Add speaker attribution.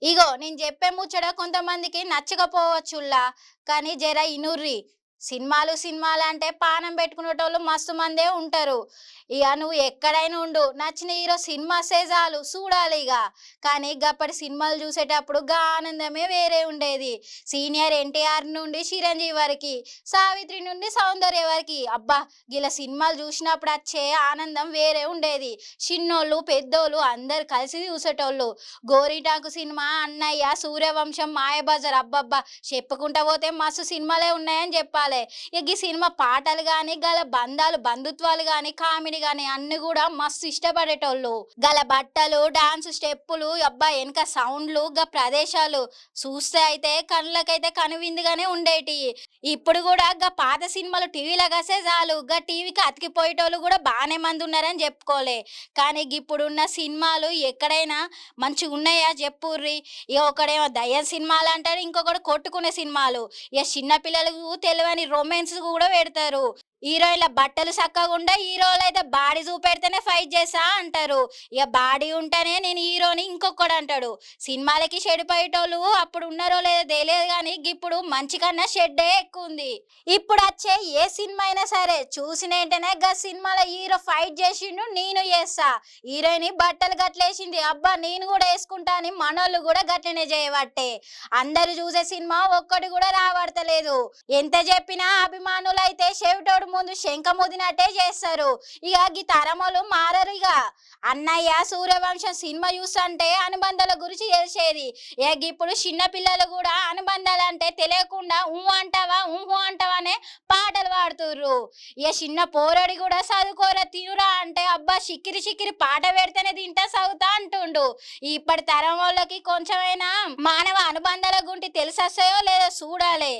Speaker 1: ఇగో నేను జెప్పే ముచ్చట కొంతమందికి నచ్చకపోవచ్చుల్లా. కానీ జర ఇనుర్రి. సినిమాలంటే పానం బెట్టుకునేటోళ్ళు మస్తు మందే ఉంటారు. ఇగ నువ్వు ఎక్కడైనా ఉండు. నచ్చిన హీరో సినిమాసే జాలు సూడాలిగ. కానీ గప్పటి సినిమాలు జూసేటప్పుడు ఆనందమే వేరే ఉండేది. సీనియర్ ఎన్టీఆర్ నుండి చిరంజీవి వరకి, సావిత్రి నుండి సౌందర్య వరకి అబ్బా! గీళ్ళ సినిమాలు జూశినప్పుడు అచ్చే ఆనందం వేరే ఉండేది. చిన్నోళ్ళు, పెద్దోళ్ళు అందరూ కలిసి జూసేటోళ్ళు. 'గోరింటాకు' సినిమా, 'అన్నయ్య', 'సూర్యవంశం', 'మాయబజార్' అబ్బబ్బా! చెప్పుకుంటా పోతే మస్తు సినిమాలే ఉన్నాయని జెప్పాలే. ఇగ గీ సినిమా పాటలు గాని, గల బంధాలు, బంధుత్వాలు గాని, కామెడీ గాని అన్నీ గూడా మస్తు ఇష్టపడేటోళ్ళు. గల బట్టలు, డాన్స్ స్టెప్పులు, అబ్బా! ఎనక సౌండ్లు, ప్రదేశాలు చూస్తే అయితే కళ్ళకైతే కనువిందుగానే ఉండేటియి. ఇప్పుడు గూడా పాత సినిమాలు టీవీలో గస్తే జాలు. టీవీకి అతికిపోయేటోళ్ళు గూడా బానే మందున్నారని జెప్పుకోలే. కానీ గిప్పుడున్న సినిమాలు ఎక్కడైనా మంచిగున్నయా జెప్పుర్రి. ఇగ ఒకడేమో దయ్యం సినిమాలంటాడు, ఇంకొకడు కొట్టుకునే సినిమాలు. ఇగ చిన్న పిల్లలకు తెలవని రొమాన్స్ గూడా పెడతారు. హీరోయిన్‌ల బట్టలు సక్కగుండయి, హీరోలైతే బాడీ చూపెడితేనే ఫైట్ చేస్తా అంటారు. ఇగ బాడీ ఉంటేనే నేను హీరోని ఇంకొకడంటాడు. సినిమాలకి చెడిపోయేటోళ్ళు అప్పుడు ఉన్నారో లేదో తెలియదు గానీ, గిప్పుడు మంచి కన్నా షెడ్డే ఎక్కువుంది. ఇప్పుడచ్చే ఏ సినిమా అయినా సరే చూసిన ఎంటనే సినిమాలో హీరో ఫైట్ చేసిండు నేను చేస్తా, హీరోయిన్ బట్టలు గట్లేసింది అబ్బా నేను కూడా వేసుకుంటా అని మనోళ్ళు కూడా గట్లనే చేయబట్టే అందరూ చూసే సినిమా ఒక్కటి కూడా రాబడతలేదు. ఎంత చెప్పినా అభిమానులైతే చెవిటోడు ముందు శంఖముదినట్టే చేస్తారు. ఇక గీ తరమలు మారరు. ఇక అన్నయ్య, సూర్యవంశం సినిమా చూస్తుంటే అనుబంధాల గురించి తెలిసేది. ఇప్పుడు చిన్న పిల్లలు కూడా అనుబంధాలంటే తెలియకుండా అంటావా అంటావా అనే పాటలు పాడుతుర్రు. ఇక చిన్న పోరడి కూడా చదువుకోరా తినురా అంటే అబ్బా చిక్కిరి చిక్కిరి పాట పెడితేనే తింటా చదువుతా అంటుండు. ఇప్పటి తరం వాళ్ళకి కొంచెమైనా మానవ అనుబంధాల గురించి తెలిసొస్తాయో లేదో చూడాలి.